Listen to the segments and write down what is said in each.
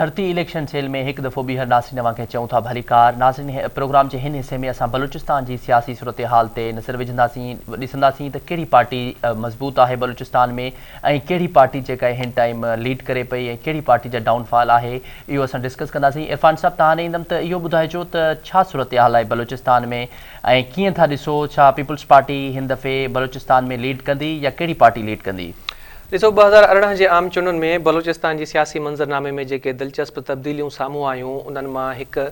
भर्ती election sale में एक दफ़ो बीहर नाज़रीन तव्हांखे चऊं था भलीकार नाज़रीन प्रोग्राम के हिन हिस्से में असां बलूचिस्तान की सियासी सूरत हाल ते नज़र विझंदासीं ॾिसंदासीं त कहिड़ी पार्टी मज़बूत है बलूचिस्तान में ऐं कहिड़ी पार्टी जेका हिन टाइम लीड करे पई ऐं कहिड़ी पार्टी जा डाउनफॉल है इहो असां डिस्कस कंदासीं। इरफान साहब तव्हां हाणे ईंदमि त इहो ॿुधाइजो त छा सूरत हाल आहे बलूचिस्तान में ऐं कीअं था ॾिसो, छा पीपल्स पार्टी हिन दफ़े बलूचिस्तान में लीड कंदी या कहिड़ी पार्टी लीड कंदी? ॾिसो 2018 जे आम चूंडुनि में बलूचिस्तान जी सियासी मंज़रनामे में जेके दिलचस्प तब्दीलियूं साम्हूं आयूं उन्हनि मां हिकु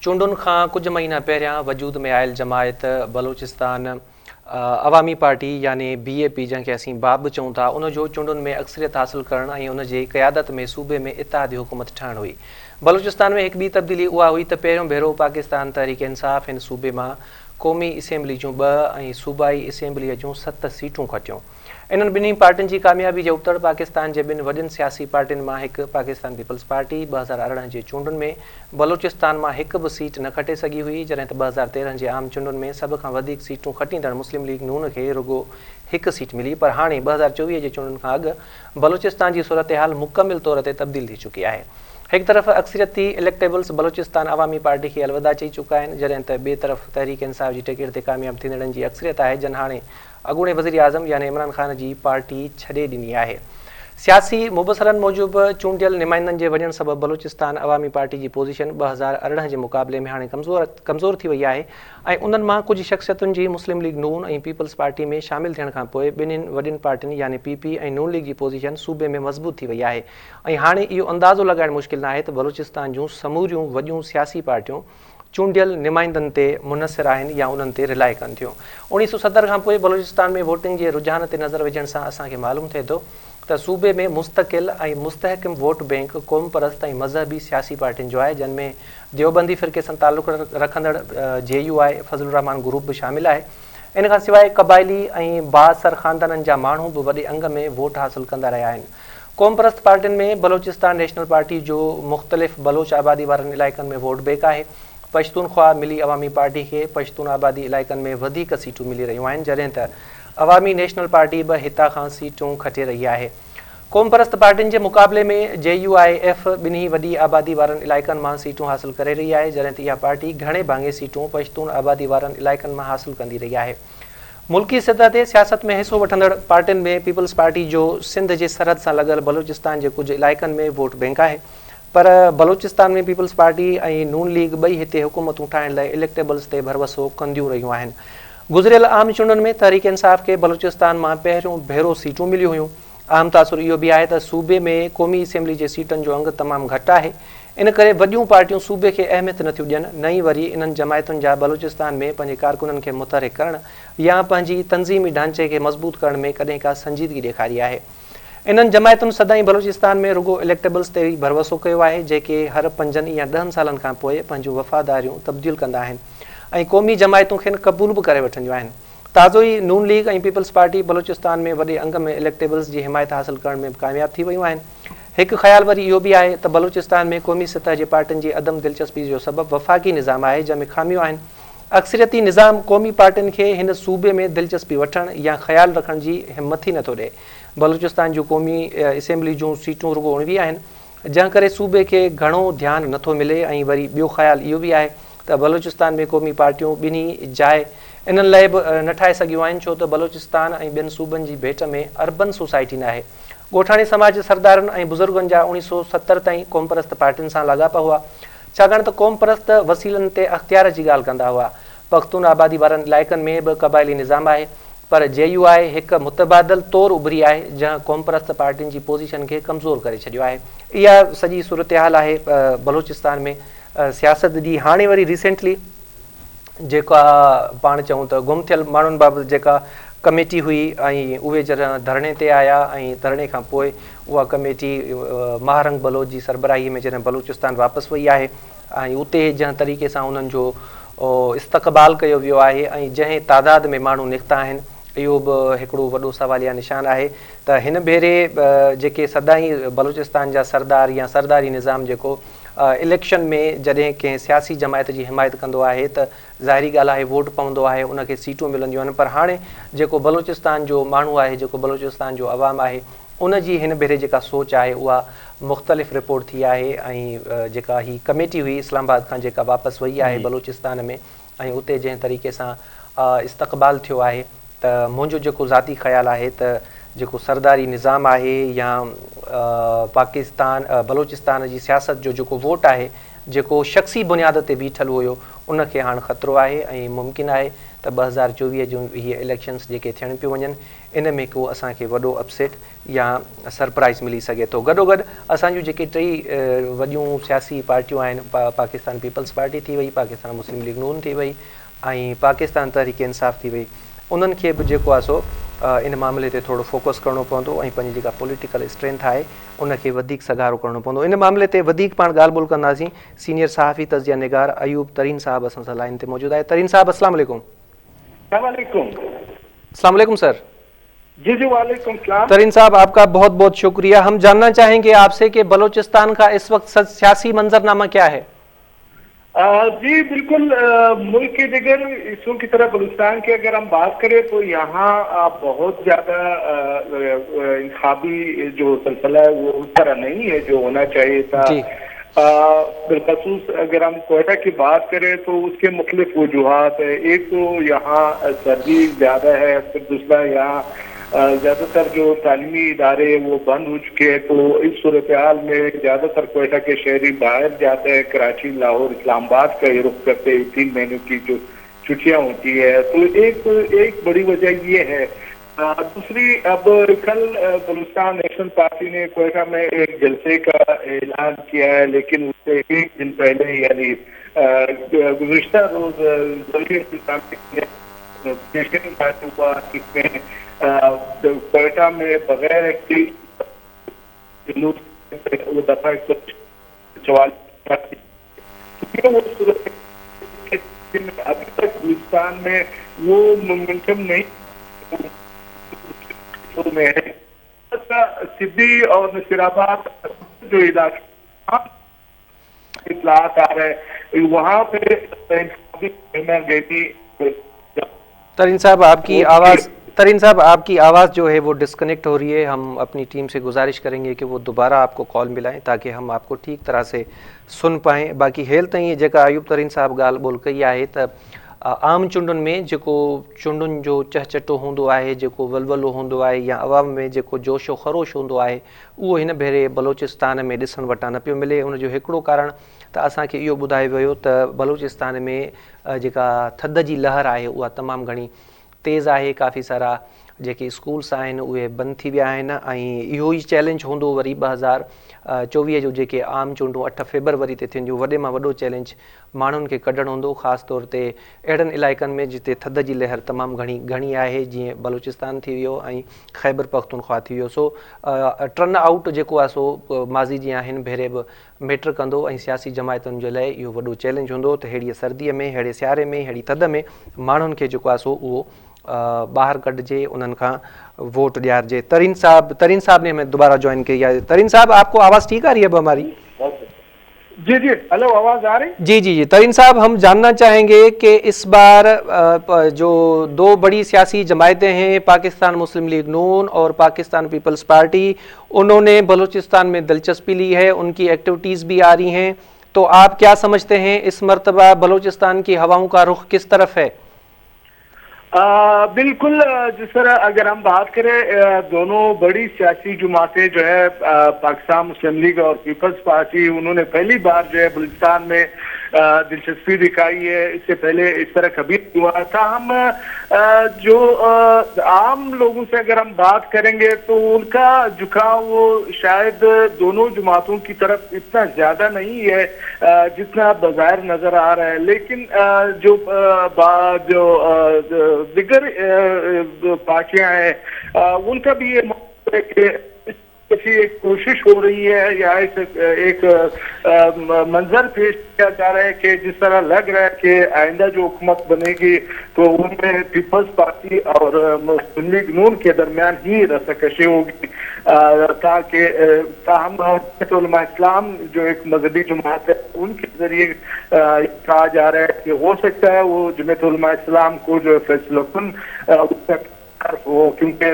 चूंडुनि खां कुझु महीना पहिरियां वजूद में आयल जमायत बलूचिस्तान अवामी पार्टी यानी BAP जंहिंखे असीं बाब चऊं था उनजो चूंडुनि में अक्सरियत हासिल करणु ऐं उनजे क़यादत में सूबे में इत्तेहादी हुकूमत ठहण हुई। बलूचिस्तान में हिकु ॿी तब्दीली उहा हुई त पहिरियों भेरो पाकिस्तान तहरीक इंसाफ़ हिन सूबे मां क़ौमी असेंबली जूं 2 ऐं सूबाई असेंबलीअ जूं 7 सीटूं खटियूं। इन्हनि ॿिन्ही पार्टियुनि जी कामयाबी जे उबतड़ पाकिस्तान जे 2 वॾियुनि सियासी पार्टियुनि मां हिकु पाकिस्तान पीपल्स पार्टी 2018 जे चूंडुनि में बलूचिस्तान मां हिकु बि सीट न खटे सघी हुई, जॾहिं त 2013 जे आम चूंडुनि में सभ खां वधीक सीटूं खटींदड़ मुस्लिम लीग नून खे रुगो हिकु सीट मिली। पर हाणे 2024 जे चूंडुनि खां अॻु बलूचिस्तान जी सूरत हाल मुकमिल तौर ते तब्दील थी चुकी आहे। एक तरफ़ अक्सरियती इलेक्टेबल्स बलूचिस्तान अवामी पार्टी के अलविदा चई चुका आहिनि, जॾहिं त ॿिए तरफ़ तहरीक इंसाफ़ जी टिकट ते कामयाब थींदड़नि जी अक्सरियत आहे जन हाणे अॻूणे वज़ीर आज़म यानी इमरान ख़ान जी पार्टी छॾे ॾिनी आहे। सियासी मुबसरनि मूजिबि चूंडियल नुमाइंदनि जे वञण सबबि बलूचिस्तान अवामी पार्टी जी पोज़ीशन 2018 जे मुक़ाबले में हाणे कमज़ोर थी वई आहे ऐं उन्हनि मां कुझु शख़्सियतुनि जी मुस्लिम लीग नून ऐं पीपल्स पार्टी में शामिल थियण खां पोइ ॿिन्हिनि वॾियुनि पार्टियुनि यानी PP ऐं नून लीग जी पोज़ीशन सूबे में मज़बूत थी वई आहे ऐं हाणे इहो अंदाज़ो लॻाइणु मुश्किल न आहे त बलूचिस्तान जूं समूरियूं वॾियूं सियासी पार्टियूं चूंडियल नुमाइंदनि ते मुनसिर आहिनि या उन्हनि ते रिलाए कनि थियूं। 1970 खां पोइ बलूचिस्तान में वोटिंग जे रुझान ते नज़र विझण सां असांखे मालूम थिए थो त सूबे में मुस्तक़िल ऐं मुस्तहकिम वोट बैंक क़ौम परस्त ऐं मज़हबी सियासी पार्टियुनि जो आहे, जिन में देवबंदी फ़िरक़े सां तालुक़ रखंदड़ JUI फज़लुर रहमान ग्रुप बि शामिल आहे। इन खां सवाइ क़बाइली ऐं बाअसर ख़ानदाननि जा माण्हू बि वॾे अंग में वोट हासिल कंदा रहिया आहिनि। क़ौम परस्त पार्टियुनि में बलूचिस्तान नेशनल पार्टी जो मुख़्तलिफ़ बलोच आबादी वारनि इलाइक़नि में वोट बैंक आहे। पश्तूनख्वा मिली अवामी पार्टी खे पश्तून आबादी इलाइक़नि में वधीक सीटूं मिली रहियूं आहिनि, जॾहिं त अवामी नेशनल पार्टी बि हितां खां सीटूं खटे रही आहे। क़ौम परस्त पार्टियुनि जे मुक़ाबले में JUIF ॿिन्ही वॾी आबादी वारनि इलाइक़नि मां सीटूं हासिल करे रही आहे, जॾहिं त इहा पार्टी घणे भाङे सीटूं पश्तून आबादी वारनि इलाइक़नि मां हासिल कंदी रही आहे। मुल्की सतह ते सियासत में हिसो वठंदड़ पार्टियुनि में पीपल्स पार्टी जो सिंध जे सरहद सां लॻल बलूचिस्तान जे कुझु इलाइक़नि में वोट बैंक आहे, पर बलूचिस्तान में पीपल्स पार्टी ऐं नून लीग ॿई हिते हुकूमतूं ठाहिण लाइ इलेक्टेबल्स ते भरवसो कंदियूं रहियूं आहिनि। गुज़िरियल आम चूंडुनि में तहरीक इंसाफ़ खे बलूचिस्तान मां पहिरियों भेरो सीटूं मिलियूं हुयूं। आम तासुर इहो बि आहे त सूबे में क़ौमी असेंबली जे सीटनि जो अंग तमामु घटि आहे, इन करे वॾियूं पार्टियूं सूबे खे अहमियत नथियूं ॾियनि। नई वरी इन्हनि जमायतुनि जा बलूचिस्तान में पंहिंजे कारकुननि खे मुतहरिक करणु या पंहिंजी तंज़ीमी ढांचे खे मज़बूत करण में कॾहिं का संजीदगी ॾेखारी आहे। इन्हनि जमायतुनि सदाईं बलूचिस्तान में रुगो इलेक्टेबल्स ते भरवसो कयो आहे, जेके हर 5 या 10 सालनि खां पोइ पंहिंजूं वफ़ादारियूं तब्दील कंदा आहिनि ऐं क़ौमी जमायतूं खे क़बूल बि करे वठंदियूं आहिनि। ताज़ो ई नून लीग ऐं पीपल्स पार्टी बलूचिस्तान में वॾे अंग में इलेक्टेबल्स जी हिमायत हासिल करण में कामयाब थी वियूं आहिनि। हिकु ख़्याल वरी इहो बि आहे त बलूचिस्तान में क़ौमी सतह जे पार्टियुनि जी अदम दिलचस्पी जो सबबु वफ़ाक़ी निज़ाम आहे, जंहिंमें ख़ामियूं आहिनि। अक्सरियती निज़ाम क़ौमी पार्टियुनि खे हिन सूबे में दिलचस्पी वठण या ख़्याल रखण जी हिमत ई नथो ॾिए। बलूचिस्तान जूं क़ौमी असेंबली जूं सीटूं रुगो 19 आहिनि, जंहिं करे सूबे खे घणो ध्यानु नथो मिले ऐं वरी ॿियो ख़्याल इहो बि आहे त बलूचिस्तान में क़ौमी पार्टियूं ॿिन्ही जाइ इन्हनि लाइ बि न ठाहे सघियूं आहिनि, छो त बलूचिस्तान ऐं ॿियनि सूबनि जी भेट में अर्बन सोसाइटी न आहे। ॻोठाणी समाज सरदारनि ऐं बुज़ुर्गनि जा 1970 ताईं क़ौम परस्त पार्टियुनि सां लाॻापा हुआ, छाकाणि त क़ौम परस्त वसीलनि ते अख़्तियार जी ॻाल्हि कंदा हुआ। पख्तून आबादी वारनि इलाइक़नि में बि क़बाइली निज़ाम आहे, पर JUI हिकु मुतबादिल तौरु उभरी आहे जंहिं क़ौम परस्त पार्टियुनि जी पोज़ीशन खे कमज़ोर करे छॾियो आहे। इहा सॼी सूरत हाल आहे बलूचिस्तान में सियासत जी। हाणे वरी रिसेंटली जेका पाण चऊं त गुम थियल माण्हुनि बाबति जेका कमेटी हुई ऐं उहे जॾहिं धरणे ते आया ऐं धरणे खां पोइ उहा कमेटी महारंग बलोच जी सरबराही में जॾहिं बलूचिस्तान वापसि वई आहे ऐं उते जंहिं तरीक़े सां उन्हनि जो इस्तक़बाल कयो वियो आहे ऐं जंहिं तादाद में माण्हू निकिता आहिनि, इहो बि हिकिड़ो वॾो सवालिया निशान आहे त हिन भेरे जेके सदाईं बलूचिस्तान जा सरदार या सरदारी निज़ाम जेको इलेक्शन में जॾहिं कंहिं सियासी जमायत जी हिमायत कंदो आहे त ज़ाहिरी ॻाल्हि आहे वोट पवंदो आहे, उनखे सीटूं मिलंदियूं आहिनि। पर हाणे जेको बलूचिस्तान जो माण्हू आहे, जेको बलूचिस्तान जो अवाम आहे, उन जी हिन भेरे जेका सोच आहे उहा मुख़्तलिफ़ रिपोर्ट थी आहे ऐं जेका ही कमेटी हुई इस्लामाबाद खां जेका वापसि वई आहे बलूचिस्तान में ऐं उते जंहिं तरीक़े सां इस्तक़बाल थियो आहे त मुंहिंजो जेको ज़ाती ख़्यालु आहे त जेको सरदारी निज़ाम आहे या पाकिस्तान बलूचिस्तान जी सियासत जो जेको वोट आहे जेको शख़्सी बुनियाद ते बीठल हुयो उनखे हाणे ख़तरो आहे ऐं मुमकिन आहे त 2024 जूं हीअ इलेक्शन्स जेके थियण पियूं वञनि इन में को असांखे वॾो अपसेट या सरप्राइज़ मिली सघे थो। गॾोगॾु असांजूं जेके टई वॾियूं सियासी पार्टियूं आहिनि पाकिस्तान पीपल्स पार्टी थी वई, पाकिस्तान मुस्लिम लीग नून थी वई ऐं पाकिस्तान तहरीक इंसाफ़ थी वई, उन्हनि खे बि जेको आहे सो इन मामले ते थोरो फोकस करिणो पवंदो ऐं पंहिंजी जेका पॉलिटिकल स्ट्रेंथ आहे उनखे वधीक सगारो करिणो पवंदो। इन मामले ते वधीक पाण ॻाल्हि ॿोल कंदासीं। सीनियर सहाफ़ी तज़िया निगार अयूब तरीन साहब असां सां लाइन ते मौजूदु आहे। तरीन साहब अस्सलाम वालेकुम। अस्सलाम वालेकुम सर। जी जी वालेकुम सलाम। तरीन साहब आपका बहुत बहुत शुक्रिया। हम जानना चाहेंगे आपसे कि बलूचिस्तान का इस वक्त सियासी मंजरनामा क्या है? जी बिल्कुल, मुल्क के दिगर हिस्सों की तरह बलूचिस्तान की अगर हम बात करें तो यहाँ बहुत ज्यादा इंतखाबी जो सिलसिला है वो उस तरह नहीं है जो होना चाहिए था। बिलखसूस अगर हम क्वेटा की बात करें तो उसके मुख्तलिफ वजूहात है। एक तो यहाँ सर्दी ज्यादा है, फिर दूसरा यहाँ ज्यादातर जो तालीमी इदारे वो बंद हो चुके हैं, तो इस सूरत हाल में ज्यादातर क्वेटा के शहरी बाहर जाते हैं, कराची, लाहौर, इस्लामाबाद का ही रुख करते हैं 3 महीनों की जो छुट्टियां होती है। तो एक बड़ी वजह ये है। दूसरी, अब कल बलूचिस्तान नेशनल पार्टी ने क्वेटा में एक जलसे का ऐलान किया है, लेकिन उससे एक दिन पहले यानी गुज़िश्ता रोज हुआ जिसमें क्वेटा में बगैर दफा 144 अभी तक बलूचिस्तान में वो मोमेंटम नहीं में है। सिद्दी और नसीराबाद जो इलाका इतलात आ रहा है वहाँ पे तरीन साहब आपकी आवाज़ जो है वो डिस्कनेक्ट हो रही है। हम अपनी टीम से गुजारिश करेंगे कि वो दोबारा आपको कॉल मिलाएं ताकि हम आपको ठीक तरह से सुन पाएँ। बाक़ी हेल ताईं जेका अयूब तरीन साहब ॻाल्हि ॿोल कई आहे त आम चूंडुनि में जेको चूंडुनि जो चहचटो हूंदो आहे, जेको वलवलो हूंदो आहे या अवाम में जेको जोशो ख़रोश हूंदो आहे उहो हिन भेरे बलूचिस्तान में ॾिसण वटां न पियो मिले। उनजो हिकिड़ो कारण त असांखे इहो ॿुधायो वियो त बलूचिस्तान में जेका थधि जी लहर आहे उहा तमामु घणी तेज़ आहे। काफ़ी सारा जेके स्कूल्स आहिनि उहे बंदि थी विया आहिनि ऐं इहो ई चैलेंज हूंदो वरी 2024 जो जेके आम चूंडूं 8 फेबरवरी ते थींदियूं, वॾे मां वॾो चैलेंज माण्हुनि खे कढणु हूंदो, ख़ासि तौर ते अहिड़नि इलाइक़नि में जिते थधि जी लहर तमामु घणी आहे, जीअं बलूचिस्तान थी वियो ऐं ख़ैबर पख्तूनख्वा थी वियो। सो टर्न आउट जेको आहे सो माज़ी जी आहिनि भेरे बि मैटर कंदो ऐं सियासी जमायतुनि जे लाइ इहो वॾो चैलेंज हूंदो त अहिड़ी सर्दीअ में, अहिड़े सियारे में, अहिड़ी थधि में माण्हुनि खे जेको आहे सो उहो ॿाहिरि कढिजे, उन्हनि खां वोट ॾियारिजे। तरीन साहब ने हमें दोबारा ज्वाइन किया है। तरीन साहब आपको आवाज़ ठीक आ रही है अब हमारी? जी जी, हेलो, आवाज़ आ रही? जी जी जी। तरीन साहब हम जानना चाहेंगे कि इस बार जो 2 बड़ी सियासी जमायतें हैं, पाकिस्तान मुस्लिम लीग नून और पाकिस्तान पीपल्स पार्टी, उन्होंने बलूचिस्तान में दिलचस्पी ली है, उनकी एक्टिविटीज़ भी आ रही हैं, तो आप क्या समझते हैं इस मरतबा बलूचिस्तान की हवाओं का रुख किस तरफ है? बिल्कुल, जिस तरह अगर हम बात करें दोनों बड़ी सियासी जमातें जो है पाकिस्तान मुस्लिम लीग और पीपल्स पार्टी, उन्होंने पहली बार जो है बलूचिस्तान में दिलचस्पी दिखाई है। इससे पहले इस तरह कभी हुआ था। हम जो आम लोगों से अगर हम बात करेंगे तो उनका झुकाव वो शायद दोनों जमातों की तरफ इतना ज्यादा नहीं है जितना बाज़ाहिर नजर आ रहा है, लेकिन जो दिगर पार्टियां हैं उनका भी ये किसी एक कोशिश हो रही है या एक मंजर पेश किया जा रहा है कि जिस तरह लग रहा है कि आइंदा जो हुकूमत बनेगी तो उनमें पीपल्स पार्टी और मुस्लिम लीग नून के दरमियान ही रस्साकशी होगी, ताकि उलमा इस्लाम जो एक मजहबी जमात है उनके जरिए कहा जा रहा है कि हो सकता है वो जमात उलमा इस्लाम को जो फैसला हो, क्योंकि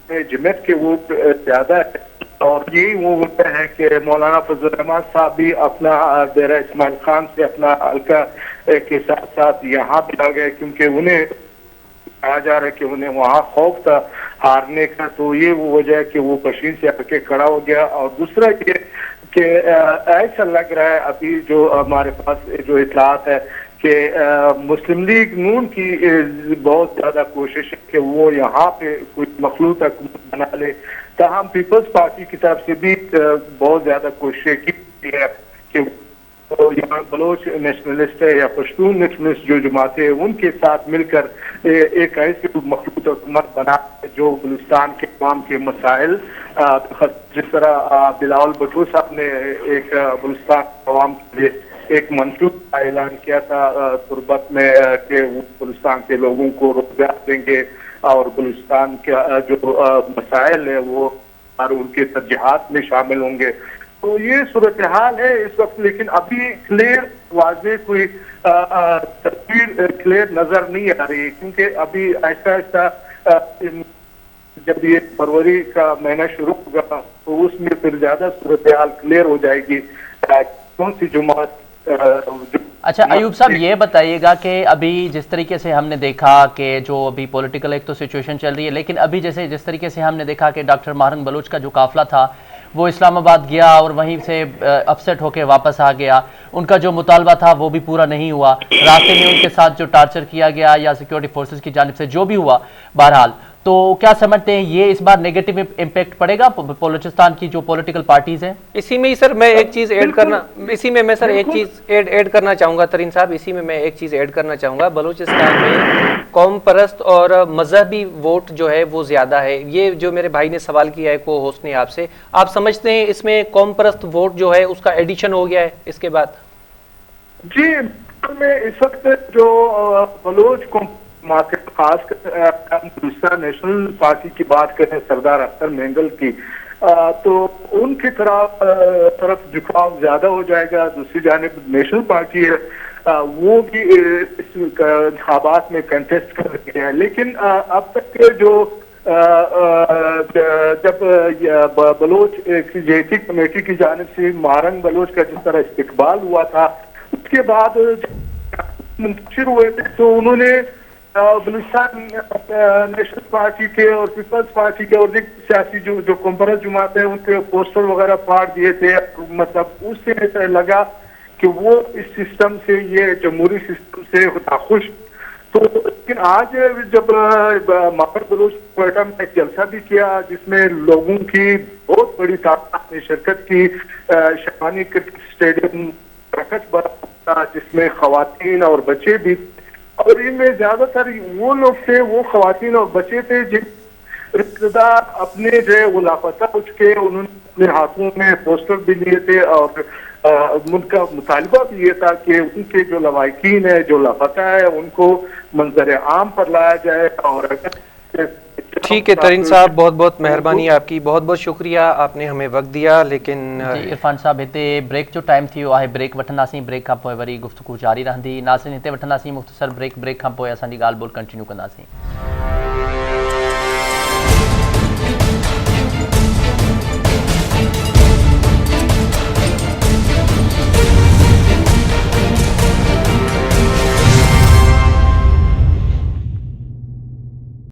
जमात के वो ज्यादा है, और यही वो होता है कि मौलाना फजल रहमान साहब भी अपना डेरा इस्माइल खान से अपना हल्का के साथ साथ यहाँ भी आ गए, क्योंकि उन्हें कहा जा रहा है कि उन्हें वहाँ खौफ था हारने का। तो ये वो वजह है कि वो पशीन से आके खड़ा हो गया। और दूसरा ये कि ऐसा लग रहा है अभी जो हमारे पास जो इतलात है कि मुस्लिम लीग नून की बहुत ज्यादा कोशिश है कि वो यहाँ पे कोई मखलूत हुकूमत बना ले। ताहम पीपल्स पार्टी की तरफ से भी बहुत ज्यादा कोशिशें की है कि तो यहाँ बलोच नेशनलिस्ट है या पश्तून नेशनलिस्ट जो जमातें हैं उनके साथ मिलकर एक ऐसी मखलूत हुकूमत बना जो बलूचिस्तान के अवाम के मसाइल, जिस तरह बिलावल भुट्टो साहब ने एक बलूचिस्तान अवाम के लिए एक मंशूर का ऐलान किया था तुर्बत में कि वो बलूचिस्तान के लोगों को रोजगार देंगे और बलूचिस्तान का जो मसाइल है वो और उनके तरजीहात में शामिल होंगे। तो ये सूरत हाल है इस वक्त, लेकिन अभी क्लियर वाज़ेह कोई तस्वीर क्लियर नजर नहीं आ रही, क्योंकि अभी ऐसा ऐसा जब ये फरवरी का महीना शुरू होगा तो उसमें फिर ज्यादा सूरत हाल क्लियर हो जाएगी कौन सी जमात। अच्छा अयूब साहब, ये बताइएगा कि अभी जिस तरीके से हमने देखा कि जो अभी पॉलिटिकल एक तो सिचुएशन चल रही है, लेकिन अभी जैसे जिस तरीके से हमने देखा कि डॉक्टर माहरंग बलोच का जो काफिला था वो इस्लामाबाद गया और वहीं से अपसेट होकर वापस आ गया, उनका जो मुतालबा था वो भी पूरा नहीं हुआ, रास्ते में उनके साथ जो टार्चर किया गया या सिक्योरिटी फोर्सेस की जानिब से जो भी हुआ, बहरहाल तो क्या समझते हैं ये इस बार नेगेटिव इम्पैक्ट पड़ेगा बलूचिस्तान की जो पॉलिटिकल पार्टीज हैं? इसी में ही सर मैं एक चीज ऐड करना इसी में मैं सर एक चीज ऐड करना चाहूंगा तरीन साहब, इसी में मैं एक चीज ऐड करना चाहूंगा। बलूचिस्तान में कौम परस्त और मजहबी वोट जो है वो ज्यादा है। ये जो मेरे भाई ने सवाल किया है को होस्ट ने आपसे, आप समझते हैं इसमें कौम परस्त वोट जो है उसका एडिशन हो गया है इसके बाद? जी, में इस वक्त जो बलोच को मार्केट खास बलूचिस्तान नेशनल पार्टी की बात करें सरदार अख्तर मेंगल की, तो उनकी तरफ झुकाव ज्यादा हो जाएगा। दूसरी जानिब नेशनल पार्टी है वो भी इस इंतखाबात में कंटेस्ट कर रही है, लेकिन अब तक के जो जब बलोच जेसी कमेटी की जानिब से माहरंग बलोच का जिस तरह इस्तकबाल हुआ था, उसके बाद मुंतशिर हुए थे तो उन्होंने बलूचिस्तान नेशनल पार्टी के और पीपल्स पार्टी के और सियासी जो कॉम्परस जमात है उनके पोस्टर वगैरह फाड़ दिए थे। मतलब उससे ऐसा लगा कि वो इस सिस्टम से, ये जमहूरी सिस्टम से नाखुश। तो लेकिन आज जब माहर बलोच क्वेटा में एक जलसा भी किया जिसमें लोगों की बहुत बड़ी तादाद ने शिरकत की, शबानी क्रिकेट स्टेडियम रखच बना जिसमें खवातीन और बच्चे भी, और इनमें ज्यादातर वो लोग थे, वो खवातीन और बच्चे थे जिन रिश्तेदार अपने जो है वो लापता हो चुके, उन्होंने अपने हाथों में पोस्टर भी लिए थे और उनका मुतालबा भी ये था कि उनके जो लवाकिन है, जो लापता है, उनको मंजर आम पर लाया जाए। और अगर ठीक है तरीन साहब, बहुत बहुत मेहरबानी आपकी, बहुत बहुत शुक्रिया, आपने हमें वक्त दिया। लेकिन इरफान साहब हिते ब्रेक जो टाइम थी आहे, ब्रेक वठंदासीं, ब्रेक खां पोइ वरी गुफ्तगू जारी रहंदी। नाज़रीन हिते वठंदासीं मुख़्तसर ब्रेक खां पोइ असांजी ॻाल्हि ॿोल कंटिन्यू कंदासीं।